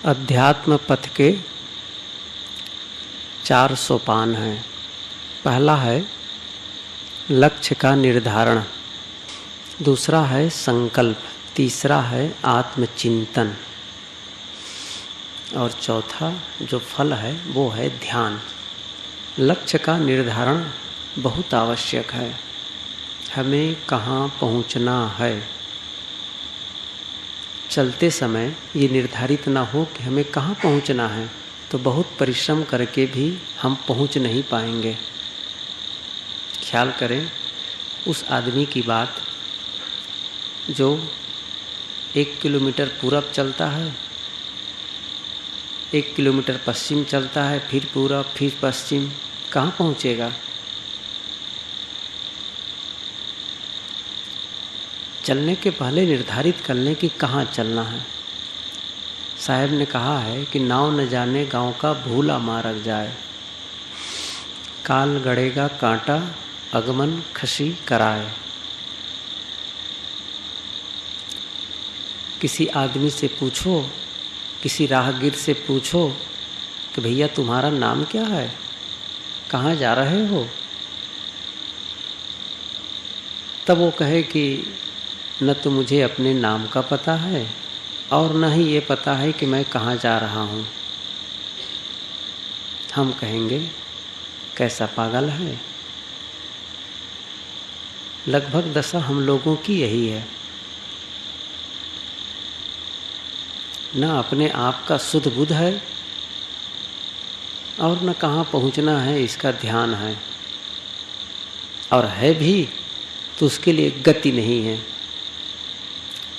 अध्यात्म पथ के 4 सोपान हैं। पहला है लक्ष्य का निर्धारण, दूसरा है संकल्प, तीसरा है आत्मचिंतन और चौथा जो फल है वो है ध्यान। लक्ष्य का निर्धारण बहुत आवश्यक है। हमें कहाँ पहुँचना है, चलते समय ये निर्धारित ना हो कि हमें कहाँ पहुँचना है तो बहुत परिश्रम करके भी हम पहुँच नहीं पाएंगे। ख्याल करें उस आदमी की बात जो 1 किलोमीटर पूरब चलता है, 1 किलोमीटर पश्चिम चलता है, फिर पूरब फिर पश्चिम, कहाँ पहुँचेगा? चलने के पहले निर्धारित कर लें कि कहाँ चलना है। साहब ने कहा है कि नाव न जाने गांव का भूला मारक जाए, काल गड़ेगा कांटा अगमन खसी कराए। किसी आदमी से पूछो, किसी राहगीर से पूछो कि भैया तुम्हारा नाम क्या है, कहाँ जा रहे हो? तब वो कहे कि न तो मुझे अपने नाम का पता है और न ही ये पता है कि मैं कहाँ जा रहा हूँ। हम कहेंगे कैसा पागल है। लगभग दशा हम लोगों की यही है, न अपने आप का सुध बुध है और न कहाँ पहुँचना है इसका ध्यान है, और है भी तो उसके लिए गति नहीं है,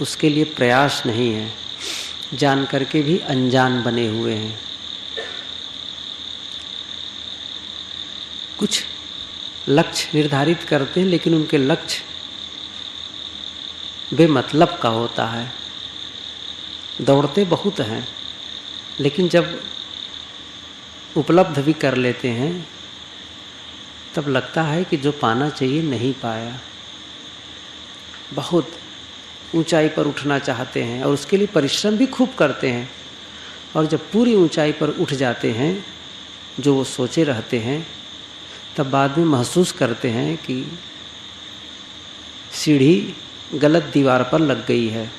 उसके लिए प्रयास नहीं है, जान करके भी अनजान बने हुए हैं। कुछ लक्ष्य निर्धारित करते हैं लेकिन उनके लक्ष्य बेमतलब का होता है। दौड़ते बहुत हैं लेकिन जब उपलब्ध भी कर लेते हैं तब लगता है कि जो पाना चाहिए नहीं पाया। बहुत ऊंचाई पर उठना चाहते हैं और उसके लिए परिश्रम भी खूब करते हैं, और जब पूरी ऊंचाई पर उठ जाते हैं जो वो सोचे रहते हैं तब बाद में महसूस करते हैं कि सीढ़ी गलत दीवार पर लग गई है।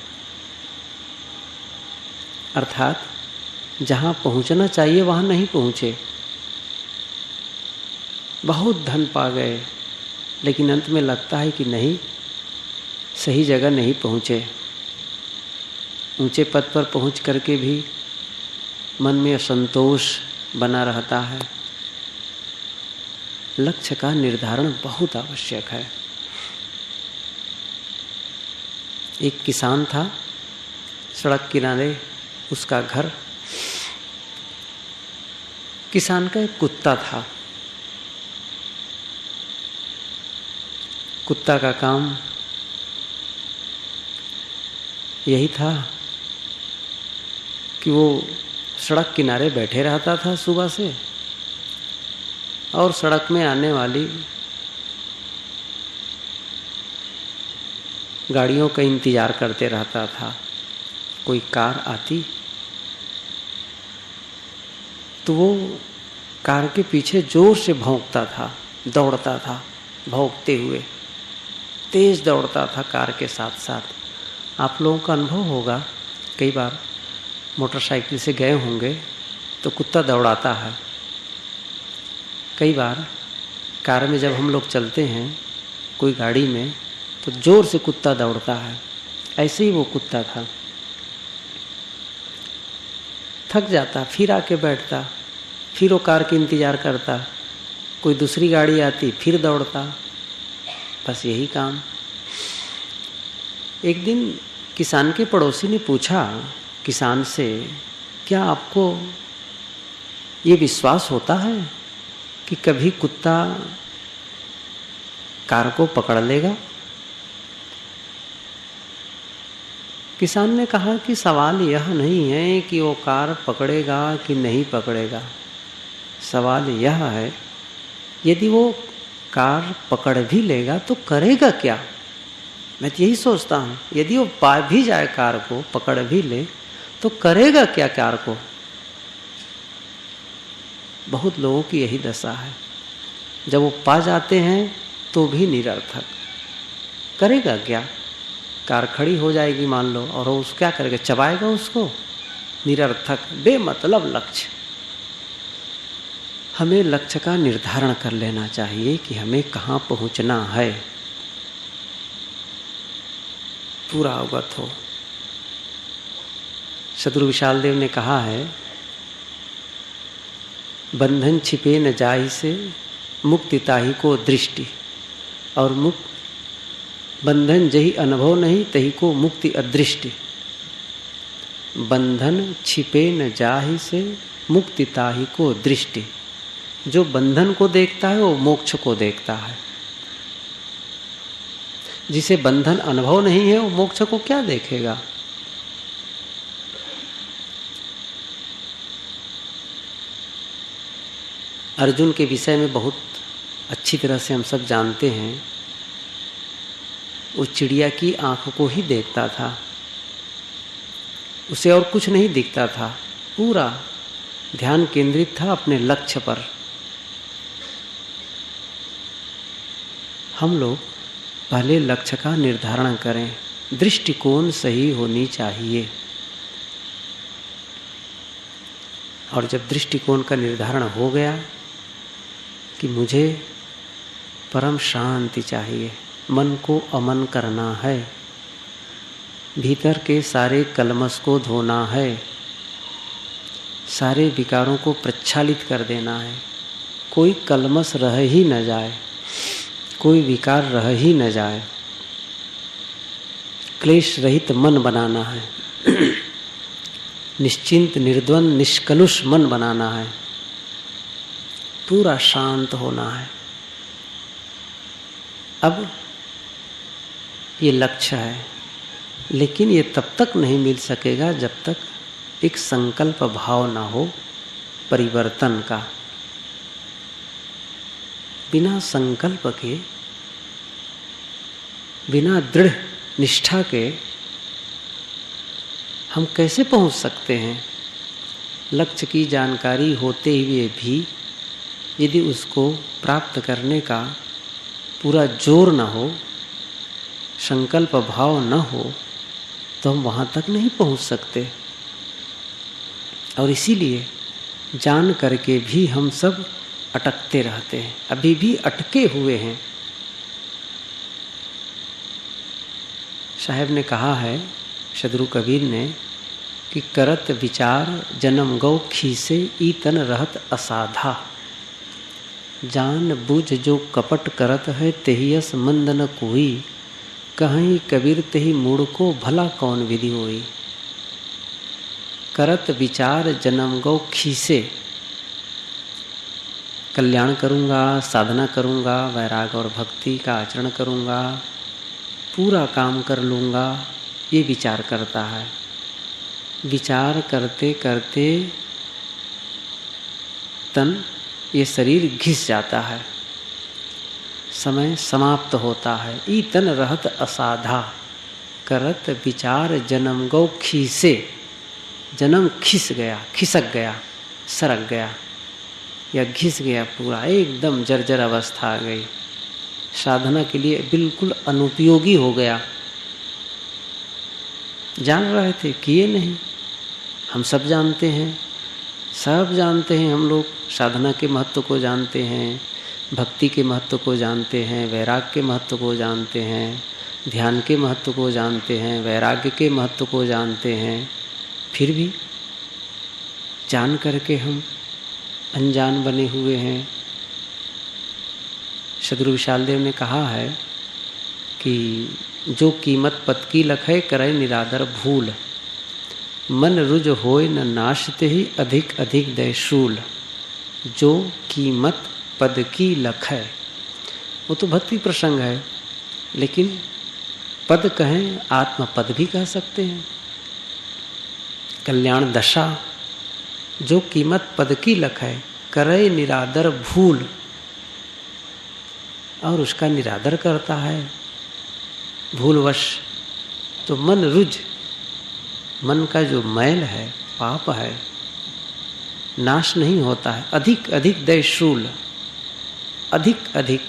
अर्थात जहाँ पहुँचना चाहिए वहाँ नहीं पहुँचे। बहुत धन पा गए लेकिन अंत में लगता है कि नहीं, सही जगह नहीं पहुँचे। ऊंचे पद पर पहुँच करके भी मन में असंतोष बना रहता है। लक्ष्य का निर्धारण बहुत आवश्यक है। एक किसान था, सड़क किनारे उसका घर। किसान का एक कुत्ता था। कुत्ता का काम यही था कि वो सड़क किनारे बैठे रहता था सुबह से और सड़क में आने वाली गाड़ियों का इंतज़ार करते रहता था। कोई कार आती तो वो कार के पीछे जोर से भौंकता था, दौड़ता था, भौंकते हुए तेज़ दौड़ता था कार के साथ साथ। आप लोगों का अनुभव होगा, कई बार मोटरसाइकिल से गए होंगे तो कुत्ता दौड़ाता है। कई बार कार में जब हम लोग चलते हैं कोई गाड़ी में तो ज़ोर से कुत्ता दौड़ता है। ऐसे ही वो कुत्ता था। थक जाता, फिर आके बैठता, फिर वो कार के इंतज़ार करता, कोई दूसरी गाड़ी आती फिर दौड़ता, बस यही काम। एक दिन किसान के पड़ोसी ने पूछा किसान से, क्या आपको ये विश्वास होता है कि कभी कुत्ता कार को पकड़ लेगा? किसान ने कहा कि सवाल यह नहीं है कि वो कार पकड़ेगा कि नहीं पकड़ेगा, सवाल यह है यदि वो कार पकड़ भी लेगा तो करेगा क्या? मैं तो यही सोचता हूँ, यदि वो पा भी जाए कार को, पकड़ भी ले, तो करेगा क्या कार को? बहुत लोगों की यही दशा है, जब वो पा जाते हैं तो भी निरर्थक। करेगा क्या? कार खड़ी हो जाएगी मान लो, और वो क्या करेगा? चबाएगा उसको? निरर्थक, बेमतलब लक्ष्य। हमें लक्ष्य का निर्धारण कर लेना चाहिए कि हमें कहाँ पहुँचना है, पूरा अवगत हो। सद्गुरु विशाल देव ने कहा है, बंधन छिपे न जाहि से मुक्ति ताहि को दृष्टि, और बंधन जही अनुभव नहीं तही को मुक्ति अदृष्टि। बंधन छिपे न जाहि से मुक्ति ताहि को दृष्टि। जो बंधन को देखता है वो मोक्ष को देखता है। जिसे बंधन अनुभव नहीं है वो मोक्ष को क्या देखेगा? अर्जुन के विषय में बहुत अच्छी तरह से हम सब जानते हैं। वो चिड़िया की आंख को ही देखता था, उसे और कुछ नहीं दिखता था। पूरा ध्यान केंद्रित था अपने लक्ष्य पर। हम लोग पहले लक्ष्य का निर्धारण करें, दृष्टिकोण सही होनी चाहिए। और जब दृष्टिकोण का निर्धारण हो गया कि मुझे परम शांति चाहिए, मन को अमन करना है, भीतर के सारे कलमश को धोना है, सारे विकारों को प्रक्षालित कर देना है, कोई कलमश रह ही न जाए, कोई विकार रह ही न जाए, क्लेश रहित मन बनाना है, निश्चिंत निर्द्वंद निष्कलुष मन बनाना है, पूरा शांत होना है। अब ये लक्ष्य है, लेकिन ये तब तक नहीं मिल सकेगा जब तक एक संकल्प भाव ना हो परिवर्तन का। बिना संकल्प के, बिना दृढ़ निष्ठा के हम कैसे पहुंच सकते हैं? लक्ष्य की जानकारी होते हुए भी यदि उसको प्राप्त करने का पूरा जोर न हो, संकल्प भाव न हो, तो हम वहाँ तक नहीं पहुँच सकते। और इसीलिए जान करके भी हम सब अटकते रहते हैं, अभी भी अटके हुए हैं। साहब ने कहा है, सद्गुरु कबीर ने, कि करत विचार जन्म गौ खीसे ईतन रहत असाधा। जान बूझ जो कपट करत है तेहियस मंद न कोई, कहीं कबीर तेहि मूड को भला कौन विधि होई। करत विचार जन्म गौ खीसे, कल्याण करूँगा, साधना करूँगा, वैराग और भक्ति का आचरण करूँगा, पूरा काम कर लूँगा, ये विचार करता है। विचार करते करते तन, ये शरीर घिस जाता है, समय समाप्त होता है। ईतन रहत असाधा, करत विचार जन्म गौ खीसे। जन्म खिस गया, खिसक गया, सरक गया या घिस गया, पूरा एकदम जर्जर अवस्था आ गई, साधना के लिए बिल्कुल अनुपयोगी हो गया। जान रहे थे, किए नहीं। हम सब जानते हैं, सब जानते हैं। हम लोग साधना के महत्व को जानते हैं, भक्ति के महत्व को जानते हैं, वैराग के महत्व को जानते हैं, ध्यान के महत्व को जानते हैं, वैराग्य के महत्व को जानते हैं। फिर भी जान करके हम अनजान बने हुए हैं। सद्गुरु विशाल देव ने कहा है कि जो कीमत पद की लखै करे निरादर भूल, मन रुज होय न नाशते ही अधिक अधिक दय शूल। जो कीमत पद की लखै, वो तो भक्ति प्रसंग है, लेकिन पद कहें, आत्म पद भी कह सकते हैं। कल्याण दशा, जो कीमत पद की लखै करे निरादर भूल, और उसका निरादर करता है भूलवश, तो मन रुज, मन का जो मैल है, पाप है, नाश नहीं होता है। अधिक अधिक दैशूल, अधिक अधिक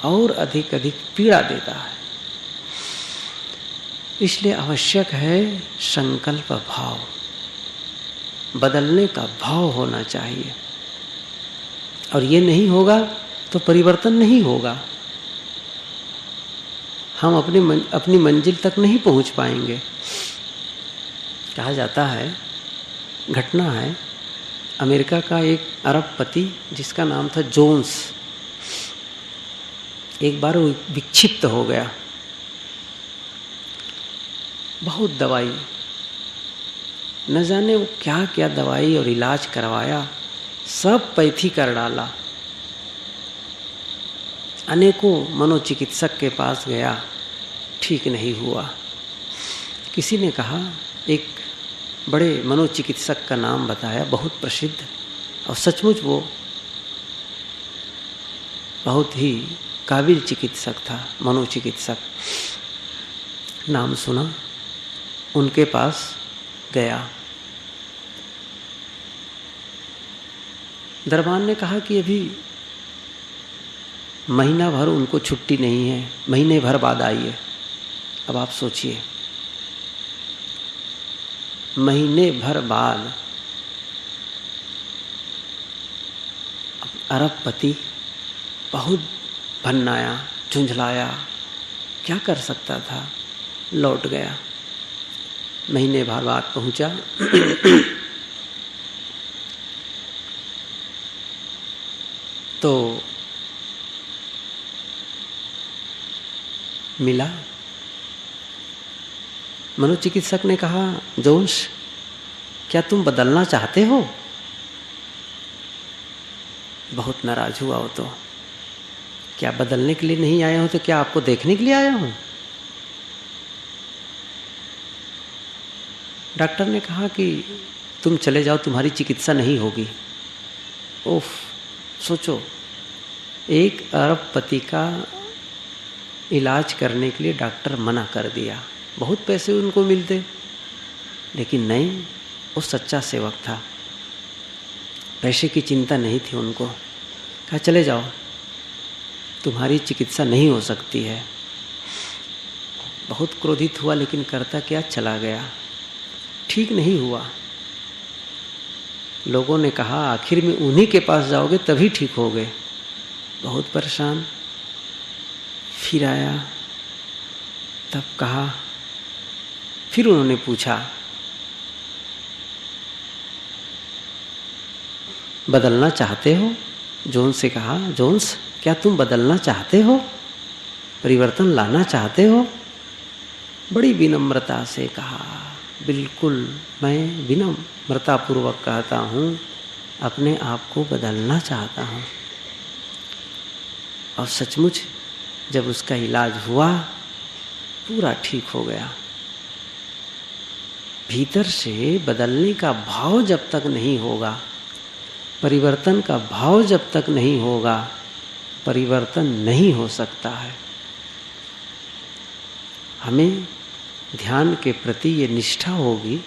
और अधिक अधिक पीड़ा देता है। इसलिए आवश्यक है संकल्प भाव, बदलने का भाव होना चाहिए। और ये नहीं होगा तो परिवर्तन नहीं होगा। हम अपनी मंजिल तक नहीं पहुंच पाएंगे। कहा जाता है, घटना है, अमेरिका का एक अरबपति जिसका नाम था जोन्स, एक बार वो विक्षिप्त हो गया। बहुत दवाई, न जाने वो क्या क्या दवाई और इलाज करवाया, सब पैथी कर डाला। अनेकों मनोचिकित्सक के पास गया, ठीक नहीं हुआ। किसी ने कहा, एक बड़े मनोचिकित्सक का नाम बताया, बहुत प्रसिद्ध, और सचमुच वो बहुत ही काबिल चिकित्सक था, मनोचिकित्सक। नाम सुना, उनके पास गया। दरबान ने कहा कि अभी महीना भर उनको छुट्टी नहीं है, महीने भर बाद आइए। अब आप सोचिए, महीने भर बाद अरबपति बहुत भन्नाया, झुंझलाया, क्या कर सकता था, लौट गया। महीने भर बाद पहुंचा। तो मिला। मनोचिकित्सक ने कहा, जोन्स, क्या तुम बदलना चाहते हो? बहुत नाराज हुआ वो तो। क्या बदलने के लिए नहीं आया हूं तो क्या आपको देखने के लिए आया हूं? डॉक्टर ने कहा कि तुम चले जाओ, तुम्हारी चिकित्सा नहीं होगी। ओफ, सोचो, एक अरबपति का इलाज करने के लिए डॉक्टर मना कर दिया। बहुत पैसे उनको मिलते, लेकिन नहीं, वो सच्चा सेवक था, पैसे की चिंता नहीं थी उनको। कहा, चले जाओ, तुम्हारी चिकित्सा नहीं हो सकती है। बहुत क्रोधित हुआ, लेकिन करता क्या, चला गया। ठीक नहीं हुआ। लोगों ने कहा, आखिर में उन्हीं के पास जाओगे तभी ठीक होगे। बहुत परेशान। फिर आया, तब कहा, फिर उन्होंने पूछा, बदलना चाहते हो? जोन्स से कहा, जोन्स, क्या तुम बदलना चाहते हो, परिवर्तन लाना चाहते हो? बड़ी विनम्रता से कहा, बिल्कुल, मैं विनम्रतापूर्वक कहता हूँ, अपने आप को बदलना चाहता हूँ। और सचमुच जब उसका इलाज हुआ, पूरा ठीक हो गया। भीतर से बदलने का भाव जब तक नहीं होगा, परिवर्तन का भाव जब तक नहीं होगा, परिवर्तन नहीं हो सकता है। हमें ध्यान के प्रति ये निष्ठा होगी,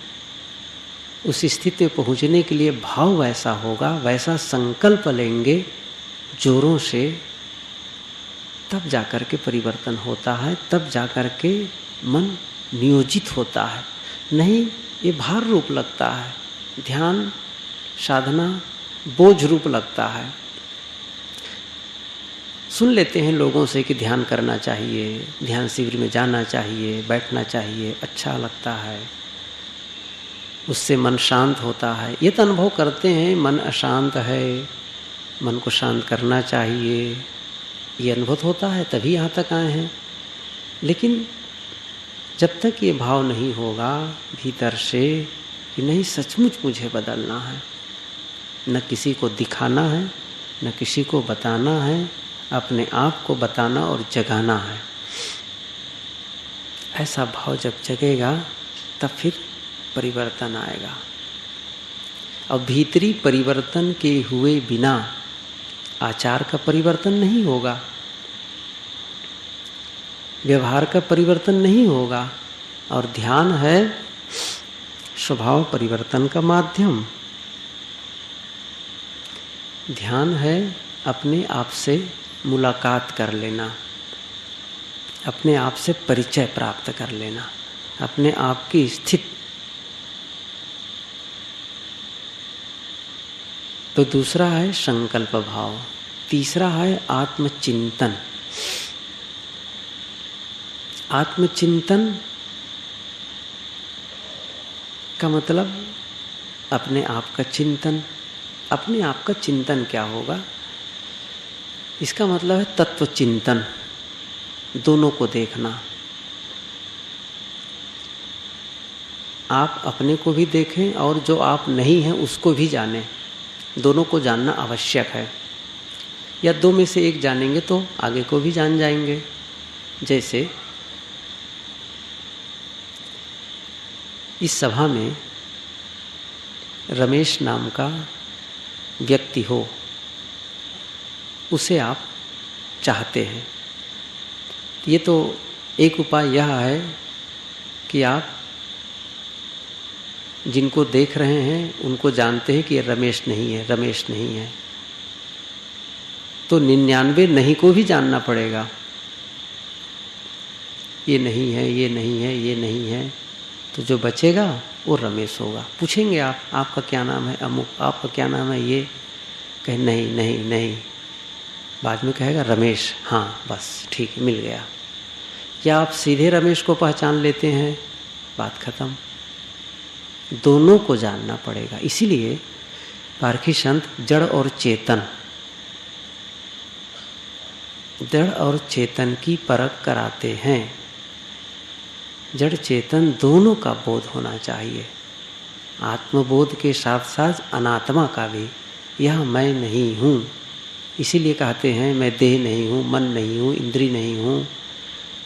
उस स्थिति में पहुंचने के लिए भाव वैसा होगा, वैसा संकल्प लेंगे जोरों से, तब जाकर के परिवर्तन होता है, तब जाकर के मन नियोजित होता है। नहीं, ये भार रूप लगता है, ध्यान साधना बोझ रूप लगता है। सुन लेते हैं लोगों से कि ध्यान करना चाहिए, ध्यान शिविर में जाना चाहिए, बैठना चाहिए, अच्छा लगता है, उससे मन शांत होता है। ये तो अनुभव करते हैं, मन अशांत है, मन को शांत करना चाहिए, ये अनुभव होता है, तभी यहाँ तक आए हैं। लेकिन जब तक ये भाव नहीं होगा भीतर से कि नहीं, सचमुच मुझे बदलना है, न किसी को दिखाना है, न किसी को बताना है, अपने आप को बताना और जगाना है, ऐसा भाव जब जगेगा तब फिर परिवर्तन आएगा। और भीतरी परिवर्तन के हुए बिना आचार का परिवर्तन नहीं होगा, व्यवहार का परिवर्तन नहीं होगा। और ध्यान है स्वभाव परिवर्तन का माध्यम। ध्यान है अपने आप से मुलाकात कर लेना, अपने आप से परिचय प्राप्त कर लेना, अपने आप की स्थिति। तो दूसरा है संकल्प भाव, तीसरा है आत्मचिंतन। आत्मचिंतन का मतलब अपने आप का चिंतन। अपने आप का चिंतन क्या होगा? इसका मतलब है तत्व चिंतन, दोनों को देखना। आप अपने को भी देखें और जो आप नहीं हैं उसको भी जानें। दोनों को जानना आवश्यक है, या दो में से एक जानेंगे तो आगे को भी जान जाएंगे। जैसे इस सभा में रमेश नाम का व्यक्ति हो, उसे आप चाहते हैं। ये तो एक उपाय यह है कि आप जिनको देख रहे हैं उनको जानते हैं कि ये रमेश नहीं है, रमेश नहीं है। तो 99 नहीं को भी जानना पड़ेगा। ये नहीं है, ये नहीं है, ये नहीं है, तो जो बचेगा वो रमेश होगा। पूछेंगे आप, आपका क्या नाम है? अमुक। आपका क्या नाम है? ये। कहे नहीं नहीं नहीं, बाद में कहेगा रमेश। हाँ बस ठीक है, मिल गया। या आप सीधे रमेश को पहचान लेते हैं, बात खत्म। दोनों को जानना पड़ेगा। इसीलिए पारखी संत जड़ और चेतन, जड़ और चेतन की परख कराते हैं। जड़ चेतन दोनों का बोध होना चाहिए। आत्मबोध के साथ साथ अनात्मा का भी। यह मैं नहीं हूँ, इसीलिए कहते हैं मैं देह नहीं हूँ, मन नहीं हूँ, इंद्री नहीं हूँ,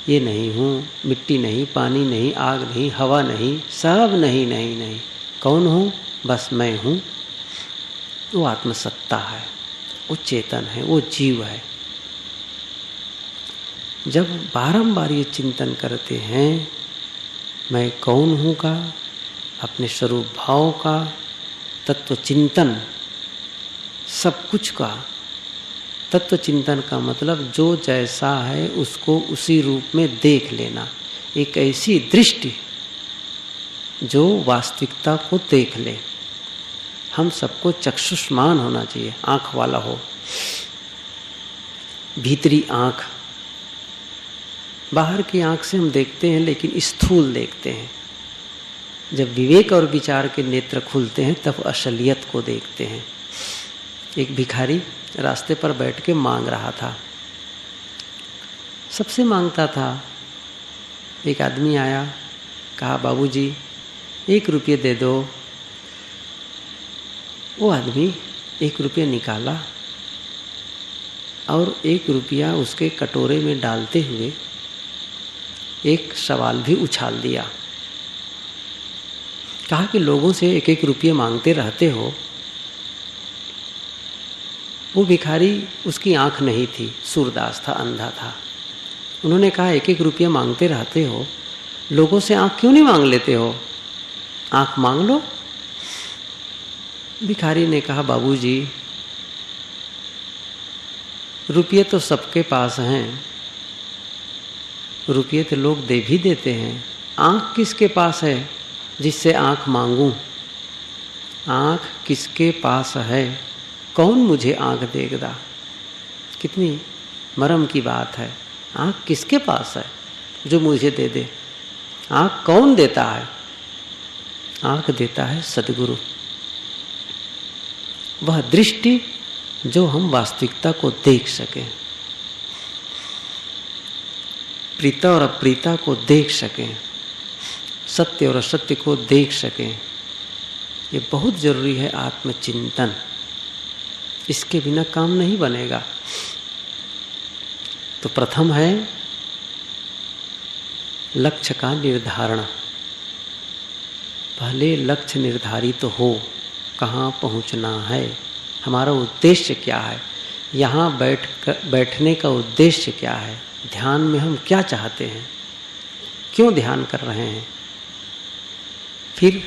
ये नहीं हूँ, मिट्टी नहीं, पानी नहीं, आग नहीं, हवा नहीं, सब नहीं नहीं नहीं। कौन हूँ? बस मैं हूँ। वो आत्मसत्ता है, वो चेतन है, वो जीव है। जब बारंबार ये चिंतन करते हैं मैं कौन हूँ का, अपने स्वरूप भाव का, तत्व चिंतन, सब कुछ का। तत्व चिंतन का मतलब जो जैसा है उसको उसी रूप में देख लेना। एक ऐसी दृष्टि जो वास्तविकता को देख ले। हम सबको चक्षुष्मान होना चाहिए, आँख वाला हो, भीतरी आँख। बाहर की आँख से हम देखते हैं लेकिन स्थूल देखते हैं। जब विवेक और विचार के नेत्र खुलते हैं तब असलियत को देखते हैं। एक भिखारी रास्ते पर बैठ के मांग रहा था, सबसे मांगता था। एक आदमी आया, कहा बाबूजी 1 रुपये दे दो। वो आदमी 1 रुपये निकाला और 1 रुपया उसके कटोरे में डालते हुए एक सवाल भी उछाल दिया। कहा कि लोगों से 1-1 रुपये मांगते रहते हो। वो भिखारी, उसकी आँख नहीं थी, सूरदास था, अंधा था। उन्होंने कहा 1-1 रुपया मांगते रहते हो, लोगों से आँख क्यों नहीं मांग लेते हो? आँख मांग लो। भिखारी ने कहा बाबूजी रुपये तो सबके पास हैं, रुपये तो लोग दे भी देते हैं, आँख किसके पास है जिससे आँख मांगूं? आँख किसके पास है? कौन मुझे आँख देगा? कितनी मरम की बात है। आँख किसके पास है जो मुझे दे दे? आँख कौन देता है? आँख देता है सद्गुरु। वह दृष्टि जो हम वास्तविकता को देख सकें, प्रीता और अप्रीता को देख सकें, सत्य और असत्य को देख सकें। ये बहुत जरूरी है आत्मचिंतन। इसके बिना काम नहीं बनेगा। तो प्रथम है लक्ष्य का निर्धारण। पहले लक्ष्य निर्धारित तो हो, कहाँ पहुँचना है, हमारा उद्देश्य क्या है, यहाँ बैठने का उद्देश्य क्या है, ध्यान में हम क्या चाहते हैं, क्यों ध्यान कर रहे हैं। फिर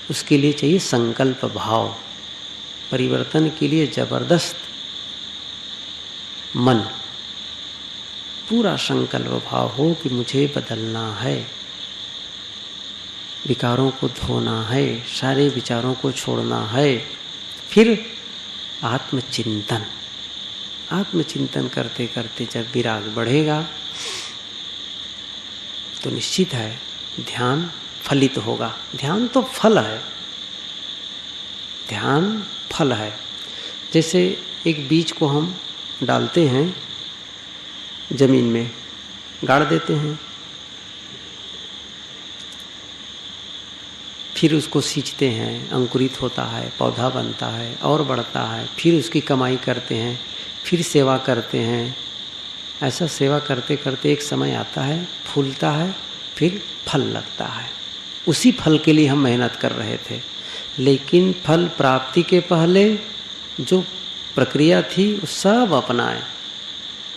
उसके लिए चाहिए संकल्प भाव, परिवर्तन के लिए जबरदस्त मन, पूरा संकल्प भाव हो कि मुझे बदलना है, विकारों को धोना है, सारे विचारों को छोड़ना है। फिर आत्मचिंतन, आत्मचिंतन करते करते जब विराग बढ़ेगा तो निश्चित है ध्यान फलित होगा। ध्यान तो फल है, ध्यान फल है। जैसे एक बीज को हम डालते हैं जमीन में, गाड़ देते हैं, फिर उसको सींचते हैं, अंकुरित होता है, पौधा बनता है और बढ़ता है, फिर उसकी कमाई करते हैं, फिर सेवा करते हैं। ऐसा सेवा करते करते एक समय आता है, फूलता है, फिर फल लगता है। उसी फल के लिए हम मेहनत कर रहे थे, लेकिन फल प्राप्ति के पहले जो प्रक्रिया थी वो सब अपनाए,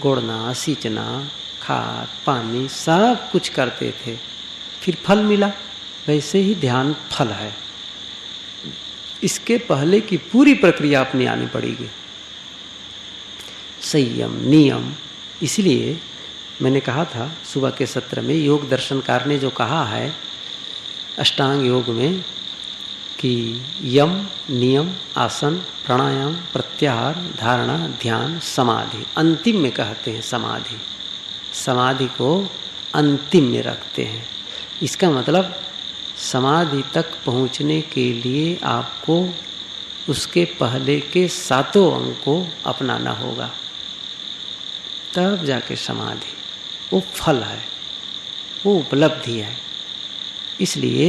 गोड़ना, सींचना, खाद पानी सब कुछ करते थे, फिर फल मिला। वैसे ही ध्यान फल है, इसके पहले की पूरी प्रक्रिया अपनी आनी पड़ेगी, संयम नियम। इसलिए मैंने कहा था सुबह के सत्र में, योग दर्शनकार ने जो कहा है अष्टांग योग में कि यम नियम आसन प्राणायाम प्रत्याहार धारणा ध्यान समाधि, अंतिम में कहते हैं समाधि, समाधि को अंतिम में रखते हैं। इसका मतलब समाधि तक पहुँचने के लिए आपको उसके पहले के 7 अंग को अपनाना होगा, तब जाके समाधि, वो फल है, वो उपलब्धि है। इसलिए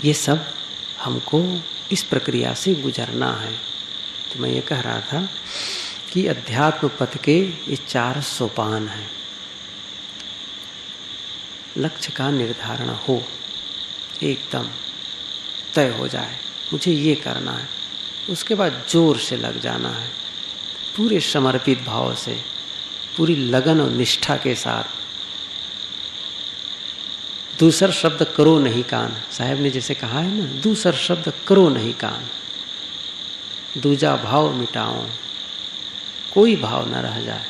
ये सब हमको इस प्रक्रिया से गुजरना है। तो मैं ये कह रहा था कि अध्यात्म पथ के ये 4 सोपान हैं। लक्ष्य का निर्धारण हो, एकदम तय हो जाए, मुझे ये करना है, उसके बाद जोर से लग जाना है, पूरे समर्पित भाव से, पूरी लगन और निष्ठा के साथ। दूसर शब्द करो नहीं कान, साहब ने जैसे कहा है ना, दूसर शब्द करो नहीं कान, दूजा भाव मिटाओ, कोई भाव न रह जाए।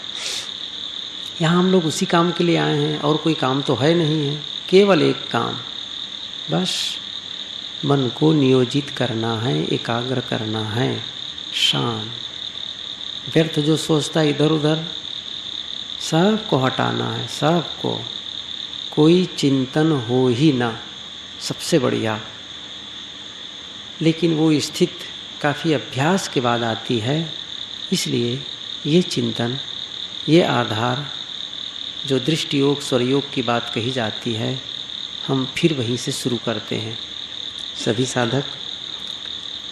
यहाँ हम लोग उसी काम के लिए आए हैं, और कोई काम तो है नहीं है, केवल एक काम, बस मन को नियोजित करना है, एकाग्र करना है, शांत। व्यर्थ जो सोचता है इधर उधर, सबको हटाना है, सबको, कोई चिंतन हो ही ना, सबसे बढ़िया। लेकिन वो स्थिति काफ़ी अभ्यास के बाद आती है, इसलिए ये चिंतन, ये आधार, जो दृष्टि योग स्वरयोग की बात कही जाती है, हम फिर वहीं से शुरू करते हैं। सभी साधक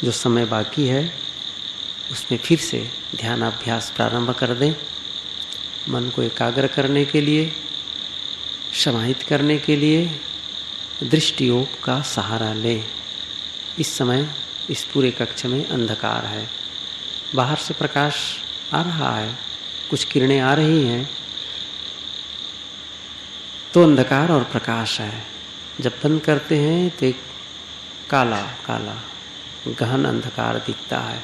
जो समय बाकी है उसमें फिर से ध्यानाभ्यास प्रारंभ कर दें। मन को एकाग्र करने के लिए, समाहित करने के लिए दृष्टि योग का सहारा लें। इस समय इस पूरे कक्ष में अंधकार है, बाहर से प्रकाश आ रहा है, कुछ किरणें आ रही हैं, तो अंधकार और प्रकाश है। जब बंद करते हैं तो एक काला काला गहन अंधकार दिखता है।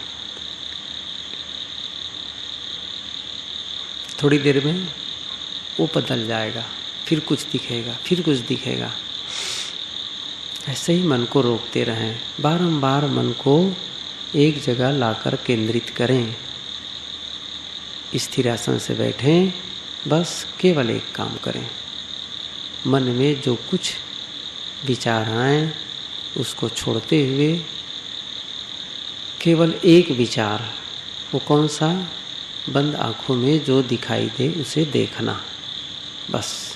थोड़ी देर में वो बदल जाएगा, फिर कुछ दिखेगा, फिर कुछ दिखेगा। ऐसे ही मन को रोकते रहें, बारंबार मन को एक जगह लाकर केंद्रित करें। स्थिरासन से बैठें, बस केवल एक काम करें, मन में जो कुछ विचार आए उसको छोड़ते हुए केवल एक विचार, वो कौन सा, बंद आँखों में जो दिखाई दे उसे देखना, बस।